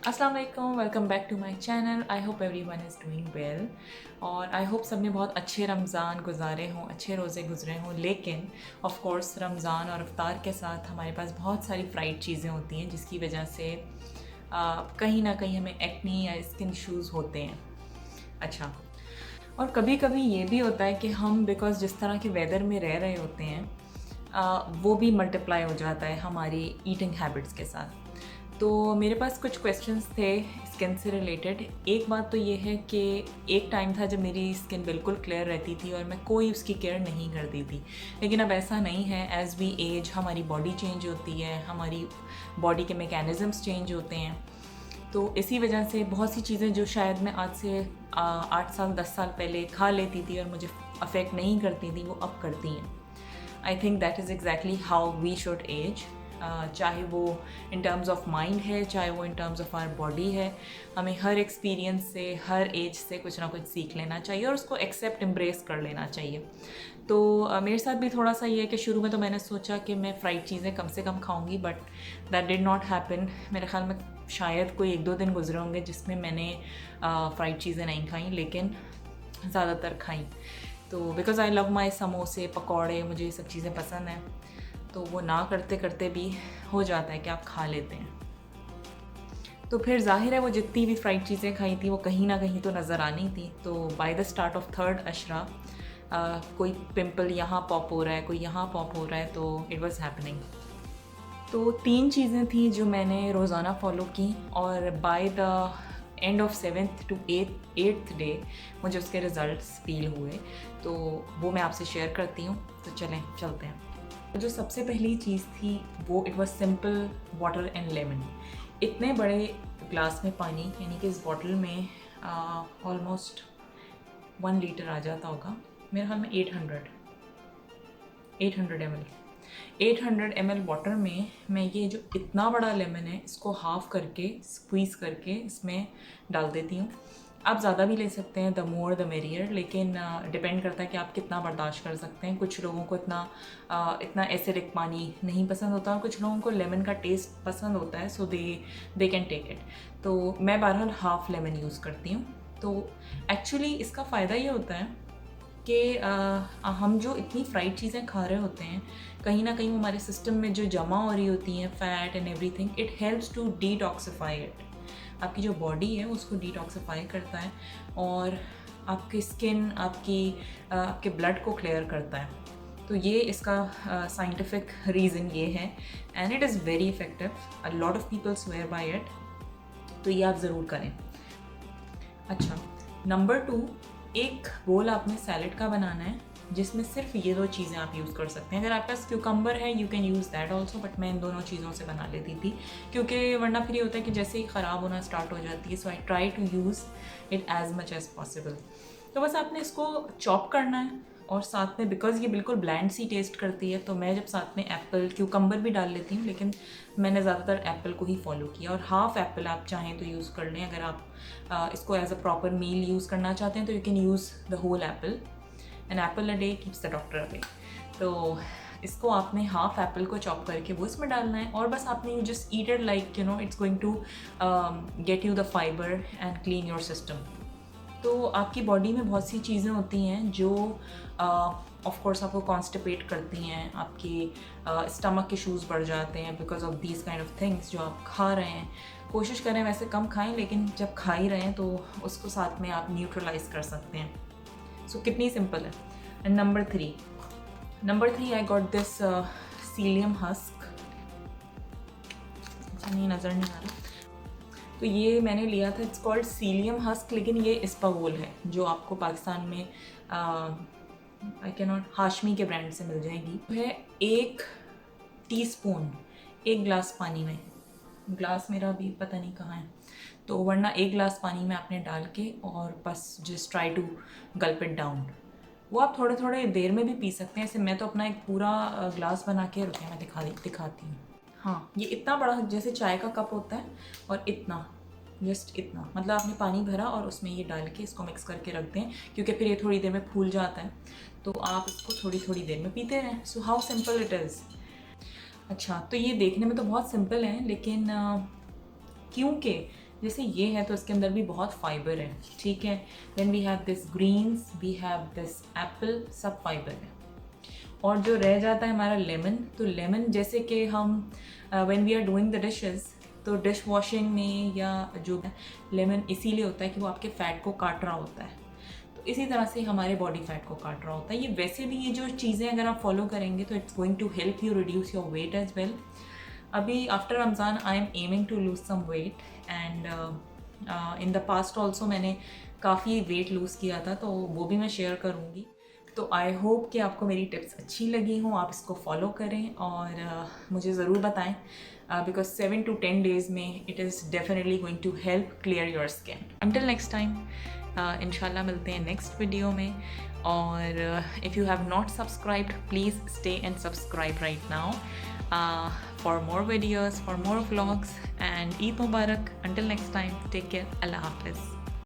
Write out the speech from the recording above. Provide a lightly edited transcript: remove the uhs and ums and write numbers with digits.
अस्सलाम वालेकुम, welcome back to my channel. I hope everyone is doing well और I hope सब ने बहुत अच्छे रमज़ान गुजारे हों, अच्छे रोज़े गुजरे हों। लेकिन ऑफ़ कोर्स रमज़ान और इफ्तार के साथ हमारे पास बहुत सारी फ्राइड चीज़ें होती हैं जिसकी वजह से कहीं ना कहीं हमें एक्नी या स्किन इशूज़ होते हैं। अच्छा, और कभी कभी ये भी होता है कि हम बिकॉज़ जिस तरह के वेदर में रह रहे होते हैं वो भी मल्टीप्लाई हो जाता है हमारी ईटिंग हैबिट्स के साथ। तो मेरे पास कुछ क्वेश्चंस थे स्किन से रिलेटेड। एक बात तो ये है कि एक टाइम था जब मेरी स्किन बिल्कुल क्लियर रहती थी और मैं कोई उसकी केयर नहीं करती थी, लेकिन अब ऐसा नहीं है। एज़ वी एज हमारी बॉडी चेंज होती है, हमारी बॉडी के मैकेनिज़म्स चेंज होते हैं। तो इसी वजह से बहुत सी चीज़ें जो शायद मैं आज से 8 साल 10 साल पहले खा लेती थी और मुझे अफेक्ट नहीं करती थी, वो अब करती हैं। I think that is exactly how we should age. चाहे वो इन टर्म्स ऑफ माइंड है, चाहे वो in terms of our body है। हमें हर एक्सपीरियंस से, हर एज से कुछ ना कुछ सीख लेना चाहिए और उसको एक्सेप्ट एम्ब्रेस कर लेना चाहिए। तो मेरे साथ भी थोड़ा सा ये है कि शुरू में तो मैंने सोचा कि मैं फ़्राइड चीज़ें कम से कम खाऊंगी, but that did not happen. मेरे ख्याल में शायद कोई 1-2 दिन गुजरे होंगे जिसमें मैंने फ़्राइड चीज़ें नहीं खाई, लेकिन ज़्यादातर खाई। तो बिकॉज़ आई लव माई समोसे, पकौड़े, मुझे ये सब चीज़ें पसंद हैं। तो वो ना करते करते भी हो जाता है कि आप खा लेते हैं। तो फिर ज़ाहिर है वो जितनी भी फ्राइड चीज़ें खाई थी वो कहीं ना कहीं तो नज़र आनी थी। तो by the start of third अशरा कोई पिंपल यहाँ पॉप हो रहा है, कोई यहाँ पॉप हो रहा है, तो इट वाज हैपनिंग। तो 3 चीज़ें थी जो मैंने रोज़ाना फॉलो की और by the end of 7th to 8th day मुझे उसके रिज़ल्ट्स फील हुए। तो वो मैं आपसे शेयर करती हूँ। तो चलें चलते हैं। जो सबसे पहली चीज़ थी वो it was simple water and lemon. इतने बड़े ग्लास में पानी, यानी कि इस बॉटल में ऑलमोस्ट 1 लीटर आ जाता होगा, मेरे ख्याल में 800 ml। 800 ml वाटर में मैं ये जो इतना बड़ा लेमन है इसको हाफ़ करके स्क्वीज़ करके इसमें डाल देती हूँ। आप ज़्यादा भी ले सकते हैं, द मोर द मेरियर, लेकिन डिपेंड करता है कि आप कितना बर्दाश्त कर सकते हैं। कुछ लोगों को इतना एसिडिक पानी नहीं पसंद होता और कुछ लोगों को लेमन का टेस्ट पसंद होता है, सो दे कैन टेक इट। तो मैं बहरहाल हाफ़ लेमन यूज़ करती हूँ। तो एक्चुअली इसका फ़ायदा ये होता है कि हम जो इतनी फ्राइड चीज़ें खा रहे होते हैं, कहीं ना कहीं वो हमारे सिस्टम में जो जमा हो रही होती हैं fat and everything, it helps to detoxify it. आपकी जो बॉडी है उसको डिटॉक्सिफाई करता है और आपकी स्किन, आपके ब्लड को क्लियर करता है। तो ये इसका साइंटिफिक रीज़न ये है and it is very effective. A lot of people swear by it. तो ये आप ज़रूर करें। अच्छा, नंबर 2, एक बोल आपने सैलड का बनाना है जिसमें सिर्फ ये 2 चीज़ें आप यूज़ कर सकते हैं। अगर आपके पास क्यूकम्बर है you can use that also, but मैं इन दोनों चीज़ों से बना लेती थी क्योंकि वरना फिर ये होता है कि जैसे ही ख़राब होना स्टार्ट हो जाती है। So I try to use it as much as possible. तो बस आपने इसको चॉप करना है और साथ में, बिकॉज़ ये बिल्कुल ब्लैंड सी टेस्ट करती है, तो मैं जब साथ में एप्पल, क्यूकम्बर भी डाल लेती हूँ, लेकिन मैंने ज़्यादातर एप्पल को ही फॉलो किया। और हाफ़ एप्पल आप चाहें तो यूज़ कर लें। अगर आप इसको as a proper meal use करना चाहते हैं तो you can use the whole apple. An apple a day keeps the doctor away. तो इसको आपने हाफ एप्पल को चॉप करके वो इसमें डालना है और बस आपने you just eat it like you know it's going to get you the fibre and clean your system. तो आपकी बॉडी में बहुत सी चीज़ें होती हैं जो ऑफ कोर्स आपको कॉन्स्टिपेट करती हैं, आपकी स्टमक इशूज़ बढ़ जाते हैं because of these kind of things जो आप खा रहे हैं। कोशिश करें वैसे कम खाएं, लेकिन जब खा ही रहे हैं तो उसको साथ में आप न्यूट्रलाइज कर सकते हैं। सो कितनी सिंपल है। And number 3 I got this cilium husk. नहीं, नज़र नहीं आ रहा। तो ये मैंने लिया था, इट्स कॉल्ड सीलियम हस्क, लेकिन ये इस्पागोल है जो आपको पाकिस्तान में आई कैन नॉट, हाशमी के ब्रांड से मिल जाएगी। तो है 1 टीस्पून 1 गिलास पानी में। ग्लास मेरा भी पता नहीं कहाँ है, तो वरना 1 गिलास पानी में आपने डाल के और बस just try to gulp it down. वो आप थोड़े थोड़े देर में भी पी सकते हैं। ऐसे मैं तो अपना एक पूरा ग्लास बना के रुके, मैं दिखाती हूँ। हाँ, ये इतना बड़ा जैसे चाय का कप होता है और इतना, जस्ट इतना, मतलब आपने पानी भरा और उसमें ये डाल के इसको मिक्स करके रख दें, क्योंकि फिर ये थोड़ी देर में फूल जाता है। तो आप इसको थोड़ी थोड़ी देर में पीते रहें। So how simple it is. अच्छा, तो ये देखने में तो बहुत सिंपल है, लेकिन क्योंकि जैसे ये है तो इसके अंदर भी बहुत फाइबर है, ठीक है। Then we have this greens, we have this apple, सब फाइबर है। और जो रह जाता है हमारा लेमन, तो लेमन जैसे कि हम when we are doing the dishes, तो डिश वॉशिंग में या जो लेमन इसीलिए होता है कि वो आपके फ़ैट को काट रहा होता है, तो इसी तरह से हमारे बॉडी फैट को काट रहा होता है। ये वैसे भी ये जो चीज़ें अगर आप फॉलो करेंगे तो it's going to help you reduce your weight as well. अभी after Ramzan I am aiming to lose some weight and in the past also मैंने काफ़ी वेट लूज़ किया था, तो वो भी मैं शेयर करूँगी। तो आई होप कि आपको मेरी टिप्स अच्छी लगी हों, आप इसको फॉलो करें और मुझे ज़रूर बताएं, बिकॉज 7 to 10 days में it is definitely going to help clear your skin. Until next time, इंशाल्लाह मिलते हैं नेक्स्ट वीडियो में। और if you have not subscribed, please stay and subscribe right now for more videos, for more vlogs, and Eid मुबारक। Until next time, take care, Allah हाफिज़।